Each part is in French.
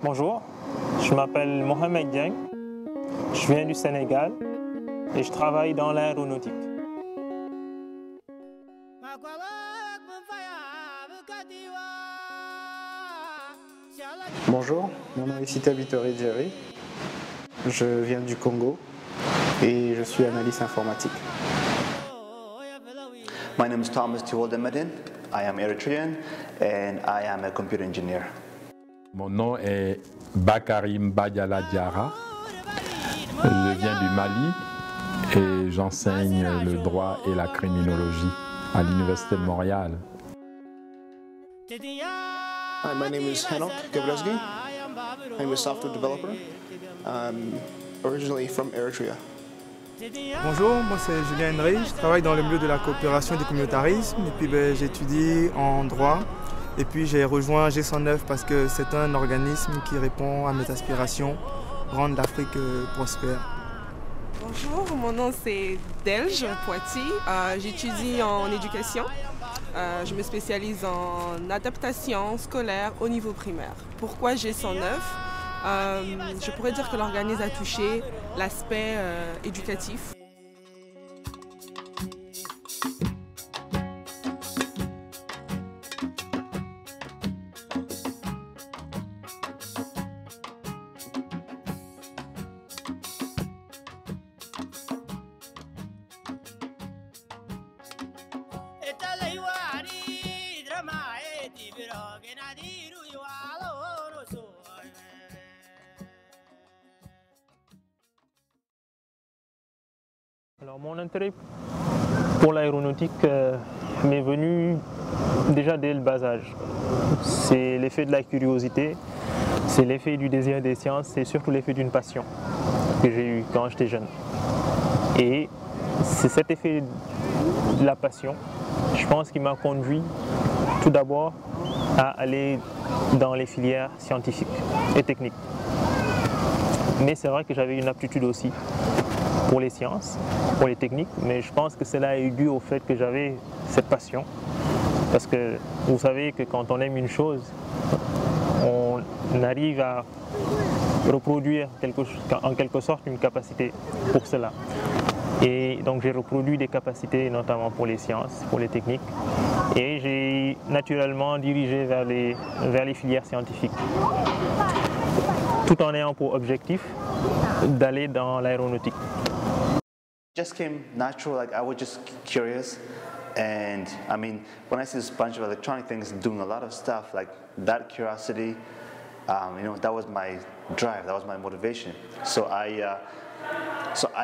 Bonjour, je m'appelle Mohamed Dieng, je viens du Sénégal et je travaille dans l'aéronautique. Bonjour, mon nom est Sita Bittori Jerry, je viens du Congo et je suis analyste informatique. My name is Thomas Tiwoldemadin. I am Eritrean and I am a computer engineer. Mon nom est Bakary Mbadiala Diarra. Je viens du Mali et j'enseigne le droit et la criminologie à l'Université de Montréal. Hi, my name is Henok Gebrezgi. I'm a software developer. I'm originally from Eritrea. Bonjour, moi c'est Julien Henry, je travaille dans le milieu de la coopération et du communautarisme et puis j'étudie en droit et puis j'ai rejoint G109 parce que c'est un organisme qui répond à mes aspirations, rendre l'Afrique prospère. Bonjour, mon nom c'est Delge Poiti, j'étudie en éducation, je me spécialise en adaptation scolaire au niveau primaire. Pourquoi G109 ? Je pourrais dire que l'organisme a touché l'aspect éducatif. Alors mon intérêt pour l'aéronautique m'est venu déjà dès le bas âge. C'est l'effet de la curiosité, c'est l'effet du désir des sciences, c'est surtout l'effet d'une passion que j'ai eu quand j'étais jeune. Et c'est cet effet de la passion, je pense, qui m'a conduit tout d'abord à aller dans les filières scientifiques et techniques. Mais c'est vrai que j'avais une aptitude aussi pour les sciences, pour les techniques, mais je pense que cela est dû au fait que j'avais cette passion. Parce que vous savez que quand on aime une chose, on arrive à reproduire en quelque sorte une capacité pour cela. Et donc j'ai reproduit des capacités notamment pour les sciences, pour les techniques, et j'ai naturellement dirigé vers les filières scientifiques, tout en ayant pour objectif d'aller dans l'aéronautique. Just came natural, like I was just curious, and I mean, when I see this bunch of electronic things doing a lot of stuff, like that curiosity, that was my drive, that was my motivation. So I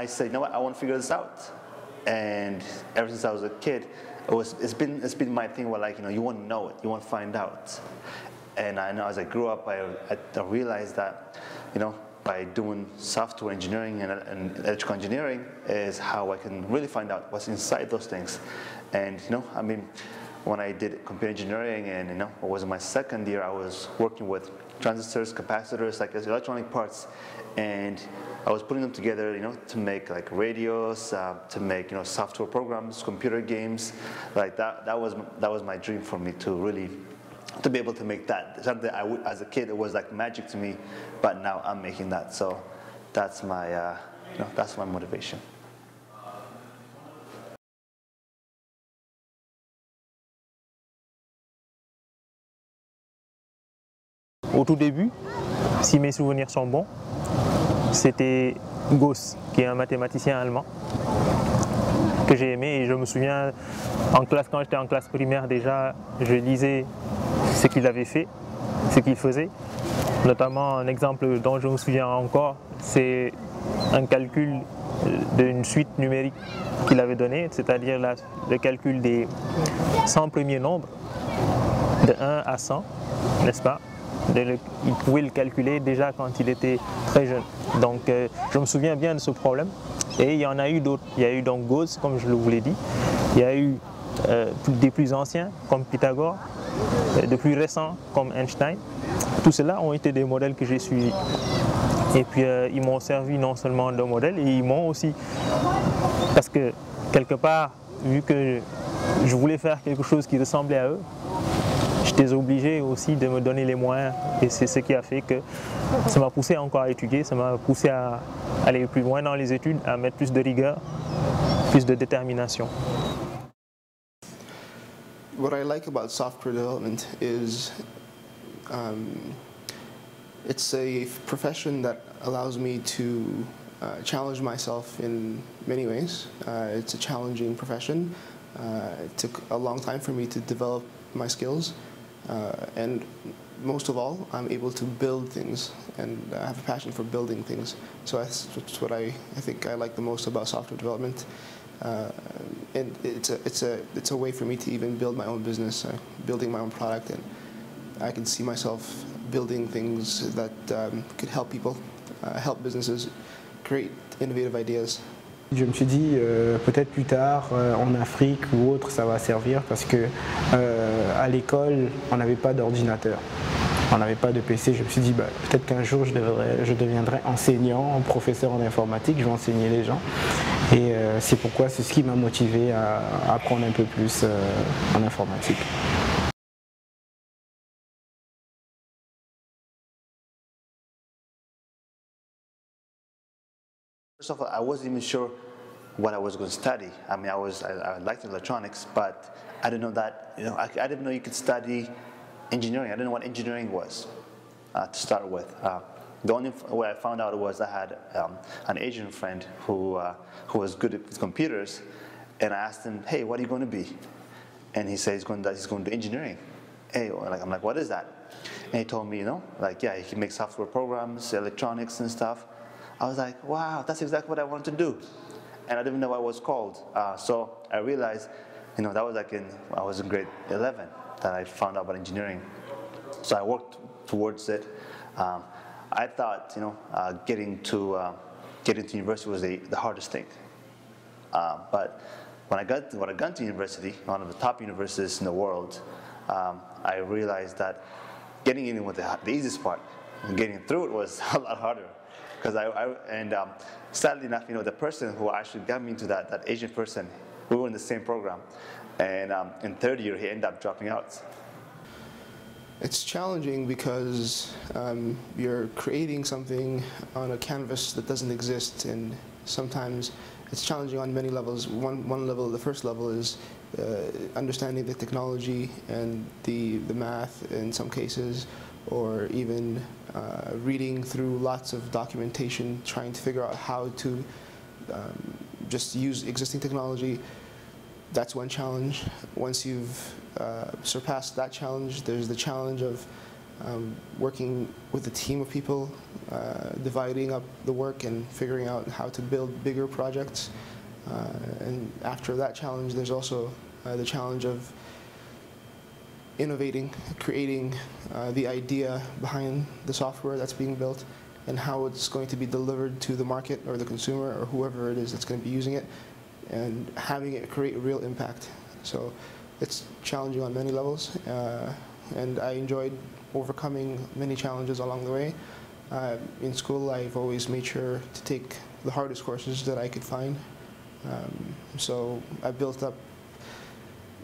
said, you know what, I want to figure this out. And ever since I was a kid, it's been my thing where, like, you want to know it, you want to find out. And I know as I grew up, I realized that, by doing software engineering and electrical engineering is how I can really find out what's inside those things. And I mean, when I did computer engineering and it was in my second year, I was working with transistors, capacitors, like electronic parts, and I was putting them together, to make like radios, to make software programs, computer games, like that. That was my dream for me to be able to make that. Something as a kid, it was like magic to me, but now I'm making that. So that's my motivation. Au tout début, si mes souvenirs sont bons, c'était Gauss, qui est un mathématicien allemand, que j'ai aimé. Et je me souviens, quand j'étais en classe primaire déjà, je lisais ce qu'il avait fait, ce qu'il faisait. Notamment un exemple dont je me souviens encore, c'est un calcul d'une suite numérique qu'il avait donné, c'est-à-dire le calcul des 100 premiers nombres, de 1 à 100, n'est-ce pas? Il pouvait le calculer déjà quand il était très jeune. Donc je me souviens bien de ce problème. Et il y en a eu d'autres. Il y a eu donc Gauss, comme je vous l'ai dit. Il y a eu des plus anciens, comme Pythagore, de plus récents, comme Einstein. Tout cela ont été des modèles que j'ai suivis. Et puis ils m'ont servi non seulement de modèle, et ils m'ont aussi... Parce que quelque part, vu que je voulais faire quelque chose qui ressemblait à eux, j'étais obligé aussi de me donner les moyens. Et c'est ce qui a fait que ça m'a poussé encore à étudier, ça m'a poussé à aller plus loin dans les études, à mettre plus de rigueur, plus de détermination. What I like about software development is it's a profession that allows me to challenge myself in many ways. It's a challenging profession. It took a long time for me to develop my skills, and most of all, I'm able to build things, and I have a passion for building things. So that's what I think I like the most about software development. And it's a way for me to even build my own business, building my own product, and I can see myself building things that could help people, help businesses create innovative ideas. Je me suis dit peut-être plus tard en Afrique ou autre ça va servir parce que à l'école on n'avait pas d'ordinateur, on n'avait pas de PC. Je me suis dit peut-être qu'un jour je deviendrai enseignant, professeur en informatique, je vais enseigner les gens et c'est pourquoi c'est ce qui m'a motivé à apprendre un peu plus en informatique. First of all, I wasn't even sure what I was going to study. I mean, I liked electronics, but I didn't know that, I didn't know you could study engineering. I didn't know what engineering was to start with. The only way I found out was I had an Asian friend who was good at computers, and I asked him, hey, what are you going to be? And he said he's going to do engineering. Hey, I'm like, what is that? And he told me, yeah, he can make software programs, electronics and stuff. I was like, wow, that's exactly what I wanted to do. And I didn't know what it was called. So I realized, that was I was in grade 11 that I found out about engineering. So I worked towards it. I thought, getting to university was the hardest thing. But when I got to university, one of the top universities in the world, I realized that getting in was the easiest part. And getting through it was a lot harder. Because sadly enough, the person who actually got me into that Asian person, we were in the same program, and in third year he ended up dropping out. It's challenging because you're creating something on a canvas that doesn't exist, and sometimes it's challenging on many levels. One level, the first level, is understanding the technology and the math in some cases, or even reading through lots of documentation, trying to figure out how to just use existing technology. That's one challenge. Once you've surpassed that challenge, there's the challenge of working with a team of people, dividing up the work and figuring out how to build bigger projects. And after that challenge, there's also the challenge of innovating, creating the idea behind the software that's being built and how it's going to be delivered to the market or the consumer or whoever it is that's going to be using it, and having it create real impact. So it's challenging on many levels, and I enjoyed overcoming many challenges along the way. In school, I've always made sure to take the hardest courses that I could find. So I built up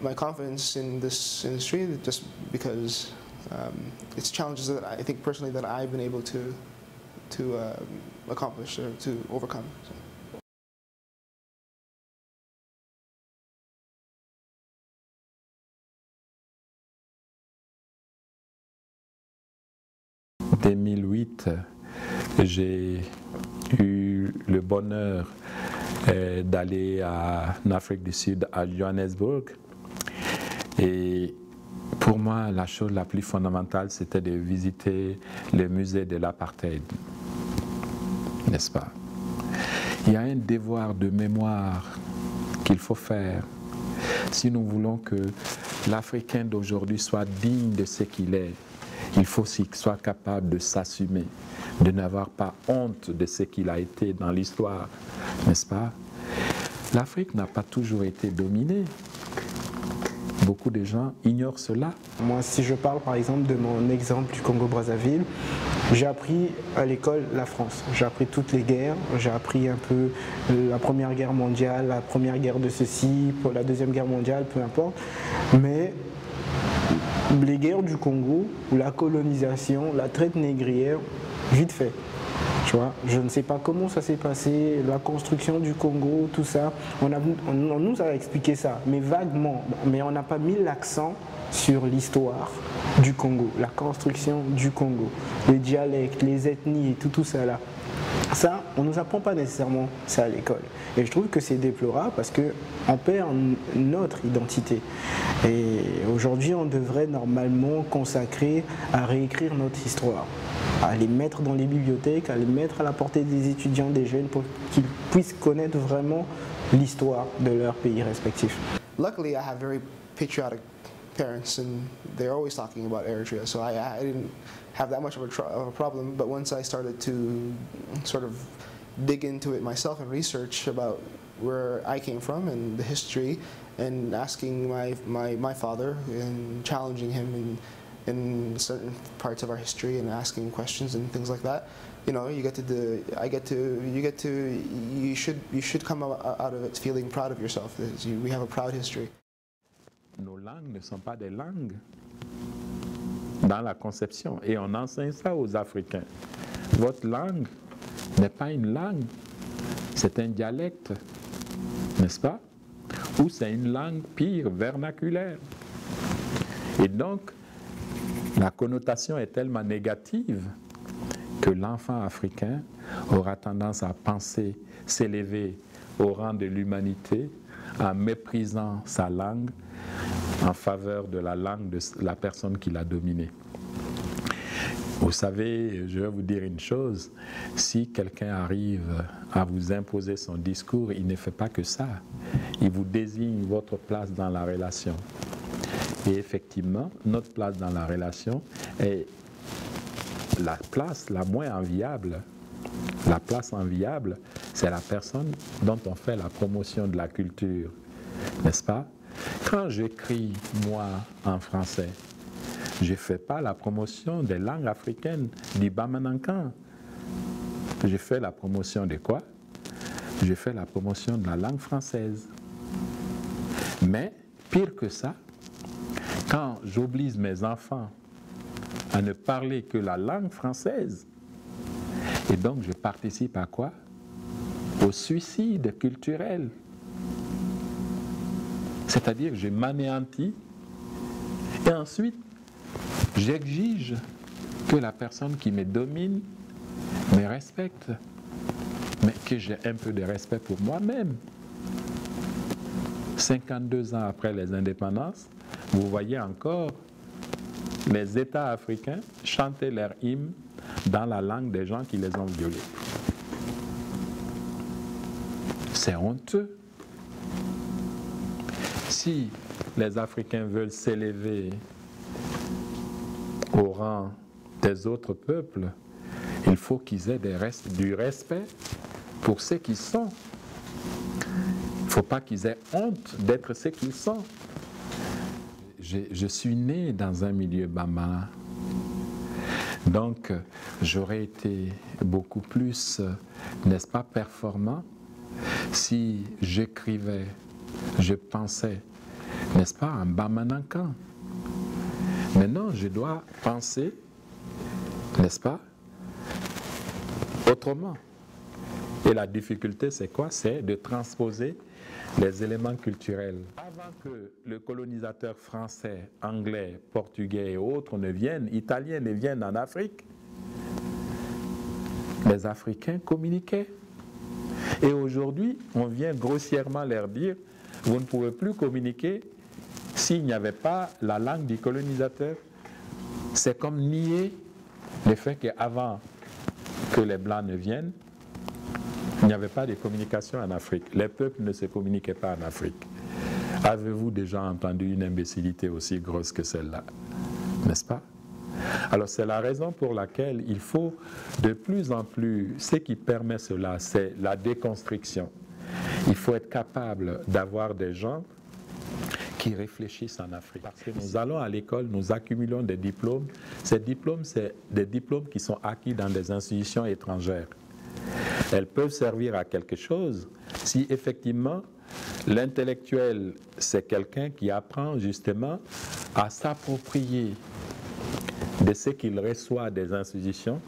my confidence in this industry just because it's challenges that I think personally that I've been able to accomplish or to overcome. So. En 2008, j'ai eu le bonheur d'aller en Afrique du Sud, à Johannesburg. Et pour moi, la chose la plus fondamentale, c'était de visiter le musée de l'apartheid, n'est-ce pas? Il y a un devoir de mémoire qu'il faut faire si nous voulons que l'Africain d'aujourd'hui soit digne de ce qu'il est. Il faut qu'il soit capable de s'assumer, de n'avoir pas honte de ce qu'il a été dans l'histoire, n'est-ce pas? L'Afrique n'a pas toujours été dominée. Beaucoup de gens ignorent cela. Moi, si je parle par exemple de mon exemple du Congo-Brazzaville, j'ai appris à l'école la France. J'ai appris toutes les guerres, j'ai appris un peu la Première Guerre mondiale, la Première Guerre de ceci, pour la Deuxième Guerre mondiale, peu importe. Mais Les guerres du Congo, ou la colonisation, la traite négrière, vite fait. Tu vois, je ne sais pas comment ça s'est passé, la construction du Congo, tout ça. On nous a expliqué ça, mais vaguement. Mais on n'a pas mis l'accent sur l'histoire du Congo, la construction du Congo, les dialectes, les ethnies et tout ça là. Ça, on ne nous apprend pas nécessairement ça à l'école. Et je trouve que c'est déplorable parce qu'on perd notre identité. Et aujourd'hui, on devrait normalement consacrer à réécrire notre histoire, à les mettre dans les bibliothèques, à les mettre à la portée des étudiants, des jeunes, pour qu'ils puissent connaître vraiment l'histoire de leur pays respectif. Luckily, I have very patriotic parents, and they're always talking about Eritrea, so I didn't have that much of a problem. But once I started to sort of dig into it myself and research about where I came from and the history, and asking my father and challenging him in certain parts of our history and asking questions and things like that, you know, you should come out of it feeling proud of yourself. We have a proud history. Nos langues ne sont pas des langues dans la conception, et on enseigne ça aux Africains. Votre langue n'est pas une langue, c'est un dialecte, n'est-ce pas? Ou c'est une langue pire, vernaculaire. Et donc, la connotation est tellement négative que l'enfant africain aura tendance à penser s'élever au rang de l'humanité en méprisant sa langue en faveur de la langue de la personne qui l'a dominée. Vous savez, je vais vous dire une chose, si quelqu'un arrive à vous imposer son discours, il ne fait pas que ça. Il vous désigne votre place dans la relation. Et effectivement, notre place dans la relation est la place la moins enviable. La place enviable, c'est la personne dont on fait la promotion de la culture, n'est-ce pas? Quand j'écris, moi, en français, je ne fais pas la promotion des langues africaines, du Bamanankan. Je fais la promotion de quoi? Je fais la promotion de la langue française. Mais, pire que ça, quand j'oblige mes enfants à ne parler que la langue française, et donc je participe à quoi? Au suicide culturel. C'est-à-dire que je m'anéantis et ensuite j'exige que la personne qui me domine me respecte, mais que j'ai un peu de respect pour moi-même. 52 ans après les indépendances, vous voyez encore les États africains chanter leur hymne dans la langue des gens qui les ont violés. C'est honteux. Si les Africains veulent s'élever au rang des autres peuples, il faut qu'ils aient du respect pour ce qu'ils sont. Il ne faut pas qu'ils aient honte d'être ce qu'ils sont. Je suis né dans un milieu bama, donc j'aurais été beaucoup plus, n'est-ce pas, performant si j'écrivais, je pensais, n'est-ce pas, en Bamanankan. Maintenant, je dois penser, n'est-ce pas, autrement. Et la difficulté, c'est quoi? C'est de transposer les éléments culturels. Avant que le colonisateur français, anglais, portugais et autres ne viennent, italiens ne viennent en Afrique, les Africains communiquaient. Et aujourd'hui, on vient grossièrement leur dire, vous ne pouvez plus communiquer s'il n'y avait pas la langue du colonisateur. C'est comme nier le fait qu'avant que les Blancs ne viennent, il n'y avait pas de communication en Afrique. Les peuples ne se communiquaient pas en Afrique. Avez-vous déjà entendu une imbécilité aussi grosse que celle-là? N'est-ce pas? Alors c'est la raison pour laquelle il faut de plus en plus, ce qui permet cela, c'est la déconstruction. Il faut être capable d'avoir des gens qui réfléchissent en Afrique. Parce que nous allons à l'école, nous accumulons des diplômes. Ces diplômes, c'est des diplômes qui sont acquis dans des institutions étrangères. Elles peuvent servir à quelque chose si effectivement l'intellectuel, c'est quelqu'un qui apprend justement à s'approprier de ce qu'il reçoit des institutions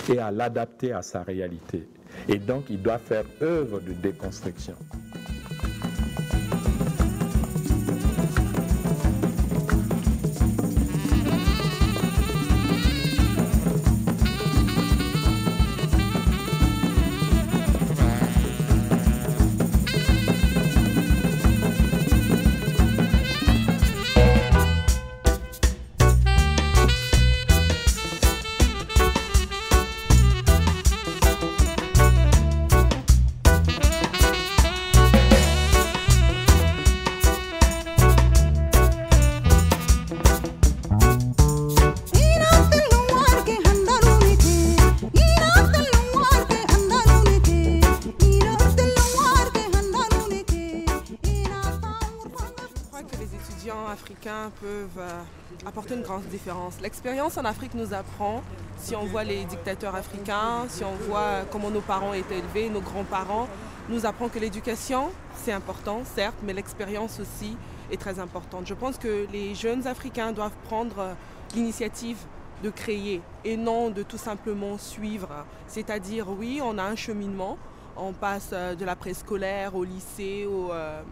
et à l'adapter à sa réalité. Et donc, il doit faire œuvre de déconstruction. Africains peuvent apporter une grande différence. L'expérience en Afrique nous apprend, si on voit les dictateurs africains, si on voit comment nos parents étaient élevés, nos grands-parents, nous apprend que l'éducation, c'est important, certes, mais l'expérience aussi est très importante. Je pense que les jeunes Africains doivent prendre l'initiative de créer et non de tout simplement suivre. C'est-à-dire, oui, on a un cheminement. On passe de la préscolaire au lycée,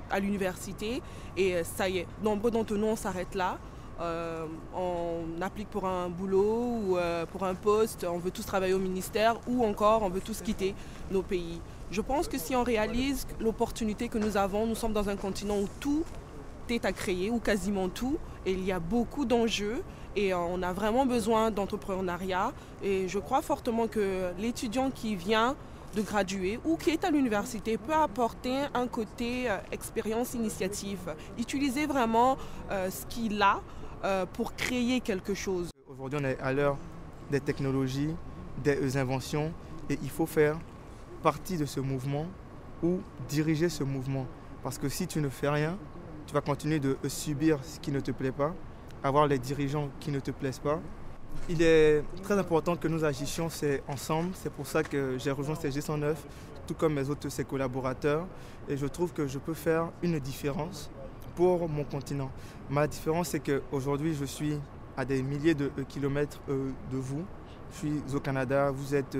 à l'université et ça y est, nombreux d'entre nous on s'arrête là. On applique pour un boulot ou pour un poste, on veut tous travailler au ministère ou encore on veut tous quitter nos pays. Je pense que si on réalise l'opportunité que nous avons, nous sommes dans un continent où tout est à créer, ou quasiment tout, et il y a beaucoup d'enjeux et on a vraiment besoin d'entrepreneuriat et je crois fortement que l'étudiant qui vient de graduer ou qui est à l'université peut apporter un côté expérience, initiative, utiliser vraiment ce qu'il a pour créer quelque chose. Aujourd'hui, on est à l'heure des technologies, des inventions et il faut faire partie de ce mouvement ou diriger ce mouvement. Parce que si tu ne fais rien, tu vas continuer de subir ce qui ne te plaît pas, avoir les dirigeants qui ne te plaisent pas. Il est très important que nous agissions ensemble, c'est pour ça que j'ai rejoint CG109, tout comme mes autres collaborateurs. Et je trouve que je peux faire une différence pour mon continent. Ma différence, c'est qu'aujourd'hui, je suis à des milliers de kilomètres de vous. Je suis au Canada, vous êtes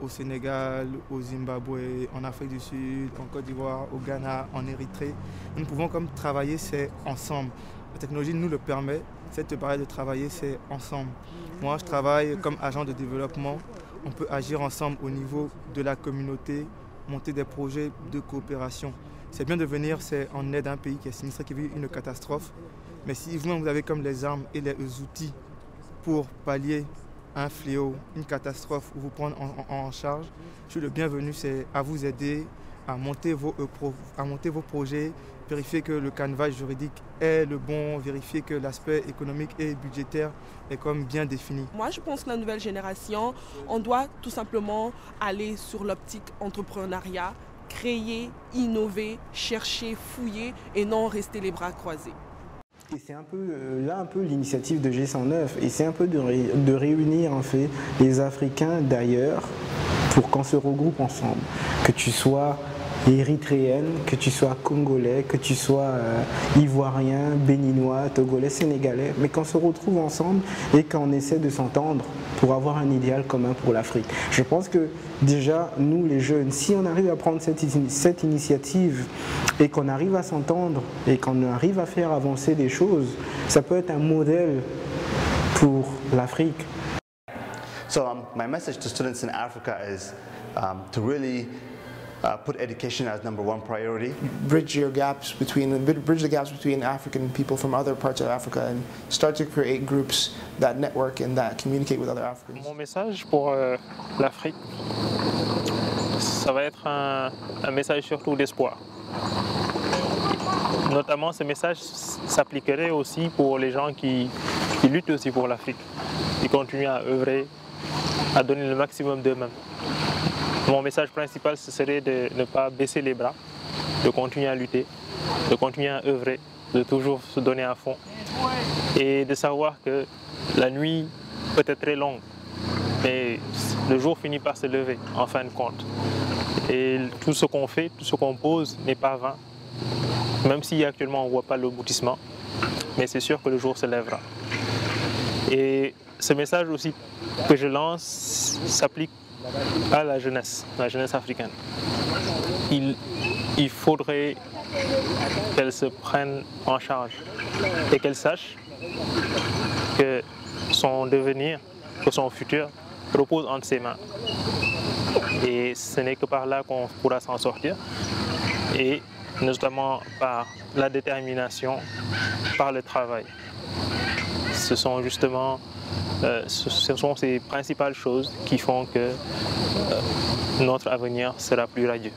au Sénégal, au Zimbabwe, en Afrique du Sud, en Côte d'Ivoire, au Ghana, en Érythrée. Nous pouvons comme travailler, c'est ensemble. La technologie nous le permet. Cette parole de travailler, c'est ensemble. Moi, je travaille comme agent de développement. On peut agir ensemble au niveau de la communauté, monter des projets de coopération. C'est bien de venir en aide à un pays qui est sinistré, qui vit une catastrophe. Mais si vous-même, vous avez comme les armes et les outils pour pallier un fléau, une catastrophe, ou vous prendre en charge, je suis le bienvenu, c'est à vous aider à monter vos projets, vérifier que le canevas juridique est le bon, vérifier que l'aspect économique et budgétaire est comme bien défini. Moi, je pense que la nouvelle génération, on doit tout simplement aller sur l'optique entrepreneuriat, créer, innover, chercher, fouiller et non rester les bras croisés. Et c'est un peu l'initiative de G109 et c'est un peu de réunir en fait les Africains d'ailleurs pour qu'on se regroupe ensemble, que tu sois érythréenne, que tu sois congolais, que tu sois ivoirien, béninois, togolais, sénégalais, mais qu'on se retrouve ensemble et qu'on essaie de s'entendre pour avoir un idéal commun pour l'Afrique. Je pense que déjà, nous les jeunes, si on arrive à prendre cette initiative et qu'on arrive à s'entendre et qu'on arrive à faire avancer des choses, ça peut être un modèle pour l'Afrique. So my message to students in Africa is to really put education as #1 priority. Bridge the gaps between African people from other parts of Africa and start to create groups that network and that communicate with other Africans. Mon message pour l'Afrique, ça va être un message surtout d'espoir. Notamment, ce message s'appliquerait aussi pour les gens qui luttent aussi pour l'Afrique, qui continuent à œuvrer, à donner le maximum d'eux-mêmes. Mon message principal, ce serait de ne pas baisser les bras, de continuer à lutter, de continuer à œuvrer, de toujours se donner à fond et de savoir que la nuit peut être très longue, mais le jour finit par se lever en fin de compte. Et tout ce qu'on fait, tout ce qu'on pose n'est pas vain, même si actuellement on ne voit pas l'aboutissement. mais c'est sûr que le jour se lèvera. Et ce message aussi que je lance s'applique à la jeunesse africaine. Il faudrait qu'elle se prenne en charge et qu'elle sache que son devenir, que son futur repose entre ses mains. Et ce n'est que par là qu'on pourra s'en sortir, et notamment par la détermination, par le travail. Ce sont justement ces principales choses qui font que notre avenir sera plus radieux.